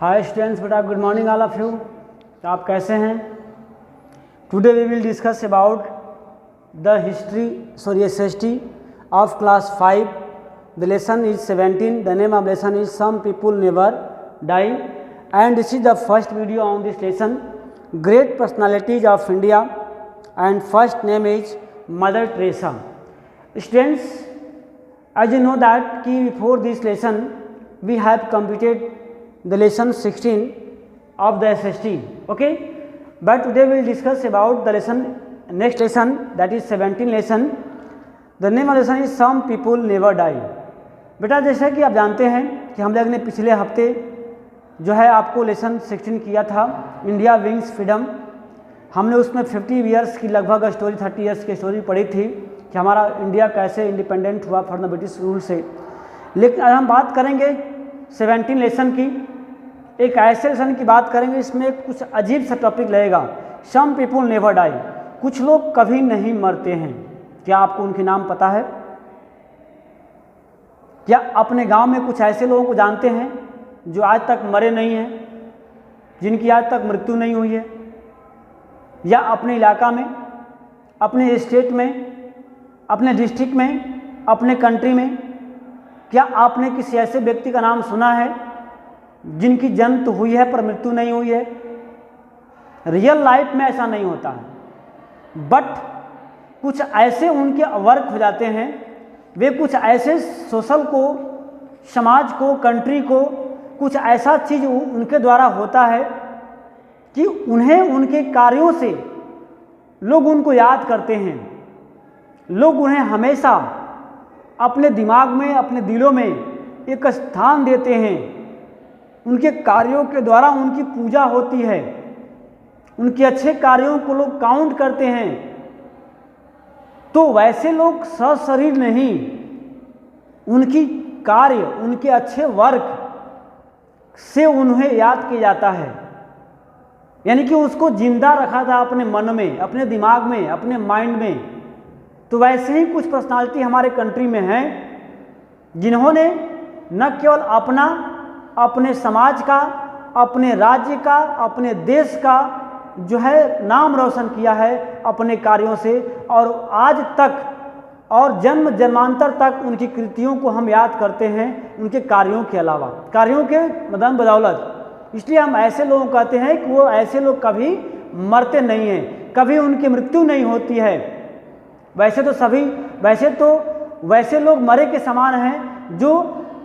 हाय students, बेटा good morning all of you. तो आप कैसे हैं? Today we will discuss about the history SST of class 5। The lesson is 17। The name of lesson is some people never die and this is the first video on this lesson, great personalities of India, and first name is Mother Teresa. Students, as you know that before this lesson we have completed the lesson 16 of the SST, okay, but today we will discuss about the next lesson, that is 17 lesson. The name of lesson is some people never die. बेटा जैसा कि आप जानते हैं कि हम लोग ने पिछले हफ्ते जो है आपको लेसन 16 किया था, इंडिया विंग्स फ्रीडम। हमने उसमें 50 ईयर्स की लगभग स्टोरी, 30 ईयर्स की स्टोरी पढ़ी थी कि हमारा इंडिया कैसे इंडिपेंडेंट हुआ फ्रॉम द ब्रिटिश रूल से। लेकिन आज हम बात करेंगे 17 लेसन की, एक ऐसे लेसन की बात करेंगे इसमें कुछ अजीब सा टॉपिक लगेगा। सम पीपल नेवर डाई, कुछ लोग कभी नहीं मरते हैं। क्या आपको उनके नाम पता है? क्या अपने गांव में कुछ ऐसे लोगों को जानते हैं जो आज तक मरे नहीं हैं, जिनकी आज तक मृत्यु नहीं हुई है? या अपने इलाका में, अपने स्टेट में, अपने डिस्ट्रिक्ट में, अपने कंट्री में क्या आपने किसी ऐसे व्यक्ति का नाम सुना है जिनकी जन्म तो हुई है पर मृत्यु नहीं हुई है? रियल लाइफ में ऐसा नहीं होता है, बट कुछ ऐसे उनके वर्क हो जाते हैं, वे कुछ ऐसे सोशल को, समाज को, कंट्री को कुछ ऐसा चीज़ उनके द्वारा होता है कि उन्हें उनके कार्यों से लोग उनको याद करते हैं। लोग उन्हें हमेशा अपने दिमाग में, अपने दिलों में एक स्थान देते हैं। उनके कार्यों के द्वारा उनकी पूजा होती है, उनके अच्छे कार्यों को लोग काउंट करते हैं। तो वैसे लोग सशरीर नहीं, उनकी कार्य, उनके अच्छे वर्क से उन्हें याद किया जाता है, यानी कि उसको जिंदा रखा था अपने मन में, अपने दिमाग में, अपने माइंड में। तो वैसे ही कुछ पर्सनालिटी हमारे कंट्री में हैं जिन्होंने न केवल अपने समाज का, अपने राज्य का, अपने देश का जो है नाम रोशन किया है अपने कार्यों से, और आज तक और जन्म जन्मांतर तक उनकी कृतियों को हम याद करते हैं उनके कार्यों के अलावा, कार्यों के मदन बदौलत। इसलिए हम ऐसे लोगों को कहते हैं कि वो ऐसे लोग कभी मरते नहीं हैं, कभी उनकी मृत्यु नहीं होती है। वैसे लोग मरे के समान हैं जो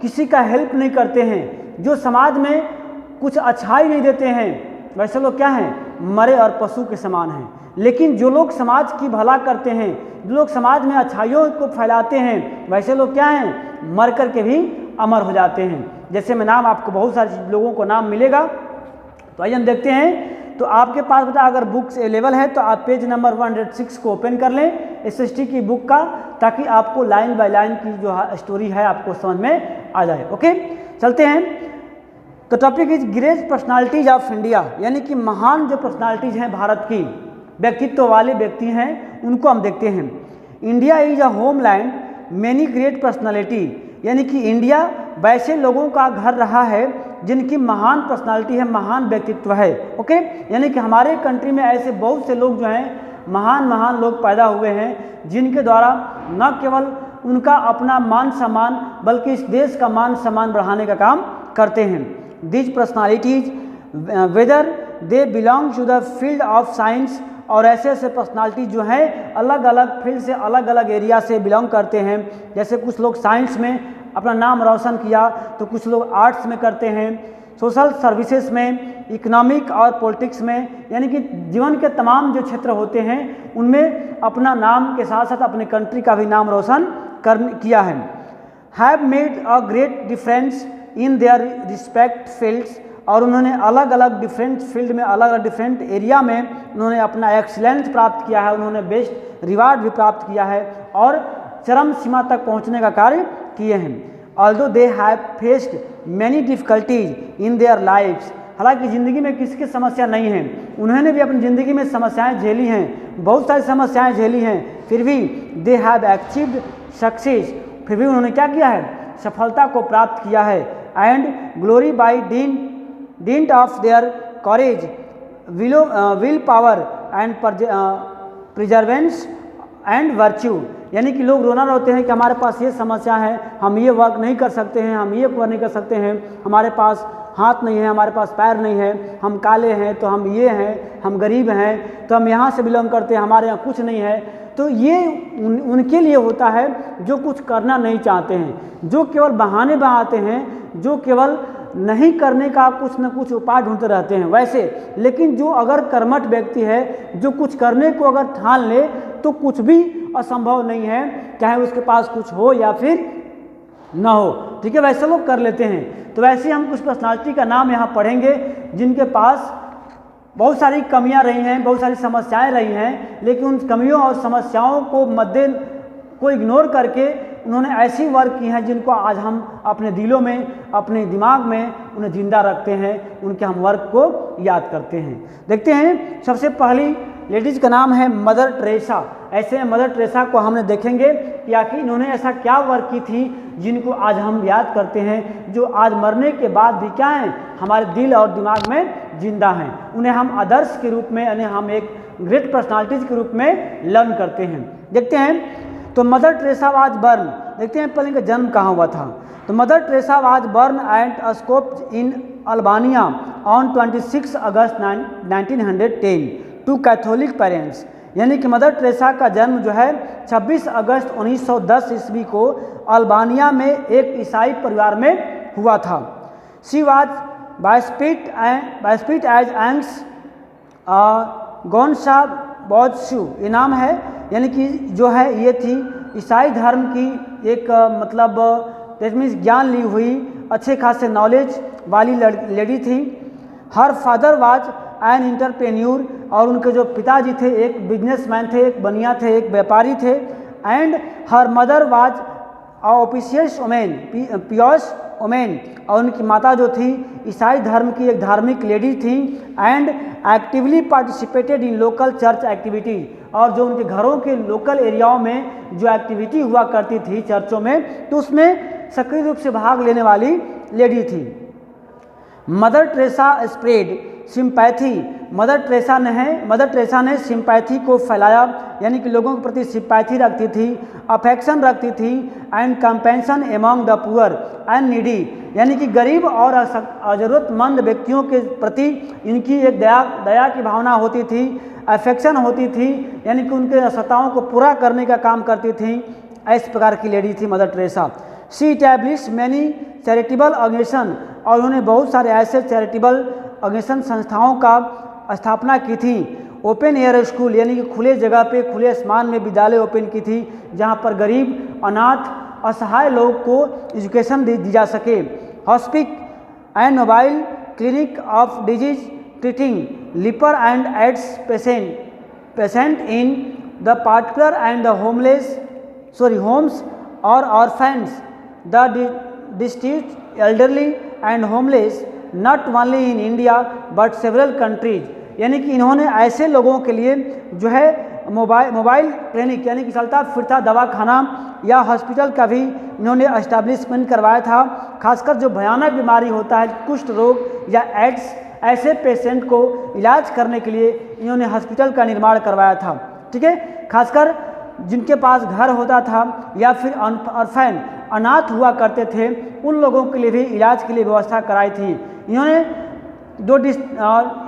किसी का हेल्प नहीं करते हैं, जो समाज में कुछ अच्छाई नहीं देते हैं। वैसे लोग क्या हैं? मरे और पशु के समान हैं। लेकिन जो लोग समाज की भला करते हैं, जो लोग समाज में अच्छाइयों को फैलाते हैं, वैसे लोग क्या हैं? मर कर के भी अमर हो जाते हैं। जैसे मैं नाम आपको बहुत सारे लोगों को नाम मिलेगा, तो आइए हम देखते हैं। तो आपके पास बेटा अगर बुक्स अवेलेबल है तो आप पेज नंबर 106 को ओपन कर लें एसएसटी की बुक का, ताकि आपको लाइन बाय लाइन की जो स्टोरी है आपको समझ में आ जाए। ओके, चलते हैं। तो topic is great personalities of India, यानी कि महान जो पर्सनालिटीज हैं भारत की, व्यक्तित्व वाले व्यक्ति हैं, उनको हम देखते हैं। India is a homeland many great personality, यानी कि इंडिया वैसे लोगों का घर रहा है जिनकी महान पर्सनालिटी है, महान व्यक्तित्व है। ओके, यानी कि हमारे कंट्री में ऐसे बहुत से लोग जो हैं, महान लोग पैदा हुए हैं जिनके द्वारा न केवल उनका अपना मान सम्मान बल्कि इस देश का मान सम्मान बढ़ाने का काम करते हैं। These personalities whether they belong to the field of science, और ऐसे पर्सनालिटी जो हैं अलग अलग फील्ड से, अलग अलग एरिया से बिलोंग करते हैं। जैसे कुछ लोग साइंस में अपना नाम रोशन किया, तो कुछ लोग आर्ट्स में करते हैं, सोशल सर्विसेज में, इकोनॉमिक और पॉलिटिक्स में, यानी कि जीवन के तमाम जो क्षेत्र होते हैं उनमें अपना नाम के साथ साथ अपने कंट्री का भी नाम रोशन किया है। Have made a great difference in their respect fields, और उन्होंने अलग अलग डिफरेंट फील्ड में, अलग अलग डिफरेंट एरिया में उन्होंने अपना एक्सीलेंस प्राप्त किया है, उन्होंने बेस्ट रिवार्ड भी प्राप्त किया है और चरम सीमा तक पहुंचने का कार्य किए हैं। Although they have faced many difficulties in their lifes, हालांकि ज़िंदगी में किसकी समस्या नहीं है, उन्होंने भी अपनी ज़िंदगी में समस्याएं झेली हैं, बहुत सारी समस्याएं झेली हैं, फिर भी दे हैव अचीव्ड सक्सेस, फिर भी उन्होंने क्या किया है? सफलता को प्राप्त किया है। And glory by dint dint of their courage, will power and perseverance and virtue। यानी कि लोग रोना रोते हैं कि हमारे पास ये समस्या है, हम ये वर्क नहीं कर सकते हैं, हम ये वर्क नहीं कर सकते हैं, हमारे पास हाथ नहीं है, हमारे पास पैर नहीं है, हम काले हैं तो हम ये हैं, हम गरीब हैं तो हम यहाँ से बिलोंग करते हैं, हमारे यहाँ कुछ नहीं है। तो ये उनके लिए होता है जो कुछ करना नहीं चाहते हैं, जो केवल बहाने बनाते हैं, जो केवल नहीं करने का कुछ न कुछ उपाय ढूंढते रहते हैं। वैसे लेकिन जो अगर कर्मठ व्यक्ति है, जो कुछ करने को अगर ठान ले तो कुछ भी असंभव नहीं है, चाहे उसके पास कुछ हो या फिर ना हो। ठीक है, वैसे लोग कर लेते हैं। तो वैसे हम कुछ पर्सनालिटी का नाम यहाँ पढ़ेंगे जिनके पास बहुत सारी कमियां रही हैं, बहुत सारी समस्याएं रही हैं, लेकिन उन कमियों और समस्याओं को इग्नोर करके उन्होंने ऐसी वर्क की हैं जिनको आज हम अपने दिलों में, अपने दिमाग में उन्हें जिंदा रखते हैं, उनके हम वर्क को याद करते हैं। देखते हैं, सबसे पहली लेडीज़ का नाम है मदर टेरेसा। ऐसे मदर टेरेसा को हमने देखेंगे कि आखिर इन्होंने ऐसा क्या वर्क की थी जिनको आज हम याद करते हैं, जो आज मरने के बाद भी क्या हैं, हमारे दिल और दिमाग में जिंदा हैं। उन्हें हम आदर्श के रूप में, यानी हम एक ग्रेट पर्सनालिटीज़ के रूप में लर्न करते हैं। देखते हैं, तो मदर टेरेसा वाज बर्न। देखते हैं पहले इनका जन्म कहाँ हुआ था। तो Mother Teresa was born at Skopje in Albania on 26 August 1910 to Catholic parents. यानी कि मदर टेरेसा का जन्म जो है 26 अगस्त 1910 ईस्वी को अल्बानिया में एक ईसाई परिवार में हुआ था। शी वाज बाइस्पिट एज एंग्स गोनसा बॉजशू, ये नाम है। यानी कि जो है ये थी ईसाई धर्म की एक मतलब मीन्स ज्ञान ली हुई, अच्छे खासे नॉलेज वाली लेडी थी। Her father was an entrepreneur, और उनके जो पिताजी थे एक बिजनेसमैन थे, एक बनिया थे, एक व्यापारी थे। And her mother was officious women, pious women, और उनकी माता जो थी ईसाई धर्म की एक धार्मिक लेडी थी। And actively participated in local church activities, और जो उनके घरों के लोकल एरियाओं में जो एक्टिविटी हुआ करती थी चर्चों में, तो उसमें सक्रिय रूप से भाग लेने वाली लेडी थी। Mother Teresa spread sympathy. Mother Teresa ने सिंपैथी को फैलाया, यानी कि लोगों के प्रति सिंपैथी रखती थी, अफेक्शन रखती थी। And compassion among the poor and needy, यानी कि गरीब और ज़रूरतमंद व्यक्तियों के प्रति इनकी एक दया की भावना होती थी, अफेक्शन होती थी, यानी कि उनके आवश्यकताओं को पूरा करने का काम करती थी। इस प्रकार की लेडी थी Mother Teresa. She established many charitable organisation, और उन्होंने बहुत सारे ऐसे चैरिटेबल ऑर्गेनाइजेशन संस्थाओं का स्थापना की थी। ओपन एयर स्कूल, यानी कि खुले जगह पे, खुले आसमान में विद्यालय ओपन की थी, जहाँ पर गरीब, अनाथ, असहाय लोग को एजुकेशन दी जा सके। Hospice and mobile clinic of disease treating leper and AIDS patient in the particular and the homes और orphans, the destitute elderly and homeless, not only in India but several countries. यानी कि इन्होंने ऐसे लोगों के लिए जो है मोबाइल क्लिनिक, यानी कि चलता फिरता दवाखाना या हॉस्पिटल का भी इन्होंने एस्टैब्लिशमेंट करवाया था। खासकर जो भयानक बीमारी होता है, कुष्ठ रोग या एड्स, ऐसे पेशेंट को इलाज करने के लिए इन्होंने हॉस्पिटल का निर्माण करवाया था। ठीक है, खासकर जिनके पास घर होता था या फिर ऑर्फेन, अनाथ हुआ करते थे, उन लोगों के लिए भी इलाज के लिए व्यवस्था कराई थी। इन्होंने जो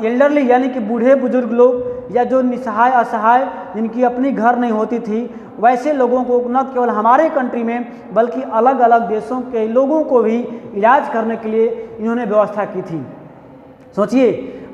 एल्डरली, यानी कि बूढ़े बुजुर्ग लोग या जो निसहाय असहाय, जिनकी अपनी घर नहीं होती थी, वैसे लोगों को न केवल हमारे कंट्री में बल्कि अलग अलग देशों के लोगों को भी इलाज करने के लिए इन्होंने व्यवस्था की थी। सोचिए,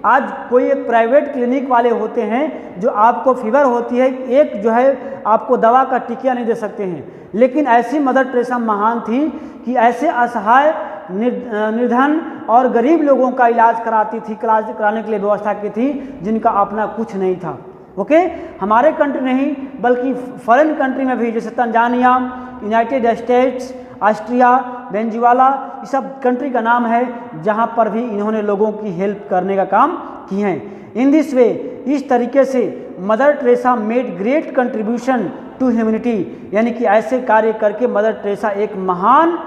आज कोई एक प्राइवेट क्लिनिक वाले होते हैं जो आपको फीवर होती है, एक जो है आपको दवा का टिकिया नहीं दे सकते हैं, लेकिन ऐसी मदर टेरेसा महान थी कि ऐसे असहाय, निर्धन और गरीब लोगों का इलाज कराती थी, कराने के लिए व्यवस्था की थी, जिनका अपना कुछ नहीं था। ओके, हमारे कंट्री नहीं बल्कि फॉरेन कंट्री में भी, जैसे Tanzania, United states, Austria, Venezuela, ये सब कंट्री का नाम है जहाँ पर भी इन्होंने लोगों की हेल्प करने का काम किए हैं। इन दिस वे, इस तरीके से Mother Teresa made great contribution to humanity, यानी कि ऐसे कार्य करके मदर टेरेसा एक महान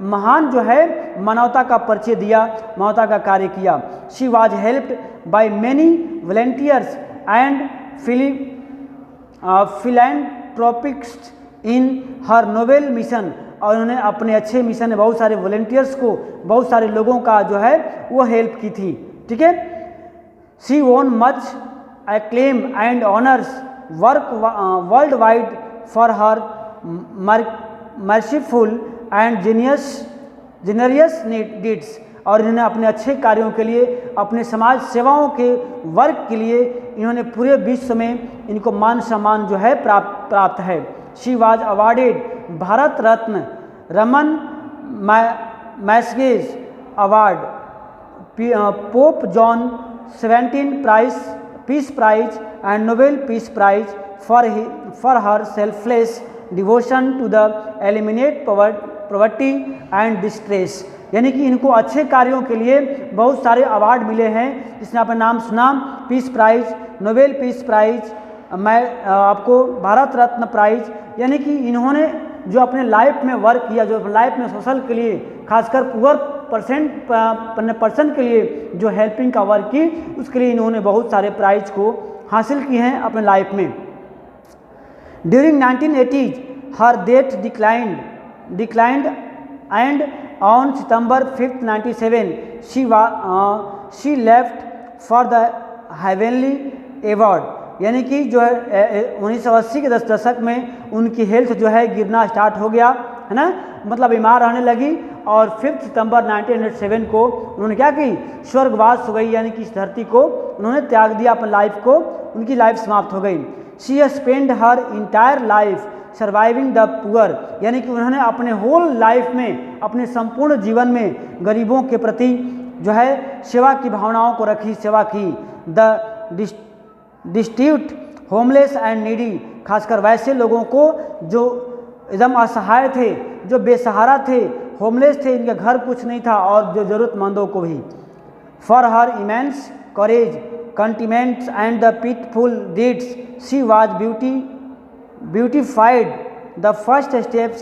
महान जो है मानवता का परिचय दिया, मानवता का कार्य किया। She was helped by many volunteers and philanthropists in her noble mission, और उन्होंने अपने अच्छे मिशन में बहुत सारे वॉलेंटियर्स को, बहुत सारे लोगों का जो है वो हेल्प की थी। ठीक है। शी वोन much acclaim and honors, work worldwide for her merciful and generous deeds, और इन्होंने अपने अच्छे कार्यों के लिए, अपने समाज सेवाओं के वर्क के लिए इन्होंने पूरे विश्व में इनको मान सम्मान जो है प्राप्त है। She was awarded Bharat Ratna, Raman Magsaysay award, pope John 17 Peace Prize and Nobel Peace Prize for her selfless devotion to the eliminate poverty and distress। यानी कि इनको अच्छे कार्यों के लिए बहुत सारे अवार्ड मिले हैं, जिसने आपने नाम सुना, peace prize, Nobel peace prize, मैं आपको भारत रत्न प्राइज। यानी कि इन्होंने जो अपने लाइफ में वर्क किया, जो लाइफ में सोशल के लिए, खासकर पुअर पर्सन के लिए जो हेल्पिंग का वर्क की, उसके लिए इन्होंने बहुत सारे प्राइज को हासिल किए हैं अपने लाइफ में। During 1980s her death declined and on September 5, 1997 she left for the heavenly award. यानी कि जो है 1980 के दशक में उनकी हेल्थ जो है गिरना स्टार्ट हो गया, है ना, मतलब बीमार रहने लगी, और 5 सितंबर 1907 को उन्होंने क्या की, स्वर्गवास हो गई, यानी कि इस धरती को उन्होंने त्याग दिया, अपने लाइफ को, उनकी लाइफ समाप्त हो गई। She spend her entire life surviving the poor, यानी कि उन्होंने अपने होल लाइफ में, अपने संपूर्ण जीवन में गरीबों के प्रति जो है सेवा की भावनाओं को रखी, सेवा की। द डिस्ट्यूट होमलेस एंड नीडी, खासकर वैसे लोगों को जो एकदम असहाय थे, जो बेसहारा थे, होमलेस थे, इनके घर कुछ नहीं था, और जो ज़रूरतमंदों को भी। For her immense courage, commitments and the pitiful deeds she was beautified the first step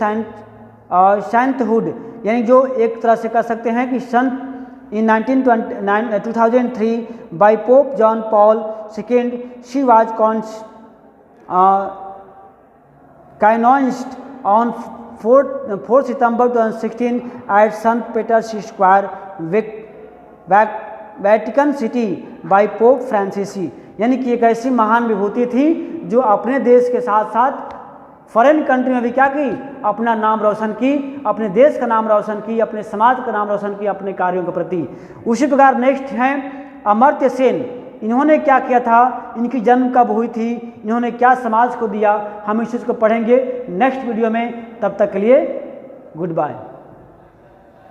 sainthood, यानी जो एक तरह से कह सकते हैं कि संत in 2003 by Pope John Paul II, she was canonized on 4 September 2016 at St. Peter's Square, Vatican City by Pope Francis। यानी कि एक ऐसी महान विभूति थी जो अपने देश के साथ साथ फॉरेन कंट्री में भी क्या की, अपना नाम रोशन की, अपने देश का नाम रोशन की, अपने समाज का नाम रोशन की, अपने कार्यों के प्रति। उसी प्रकार नेक्स्ट हैं अमर्त्य सेन। इन्होंने क्या किया था, इनकी जन्म कब हुई थी, इन्होंने क्या समाज को दिया, हम इस चीज़ को पढ़ेंगे नेक्स्ट वीडियो में। तब तक के लिए गुड बाय।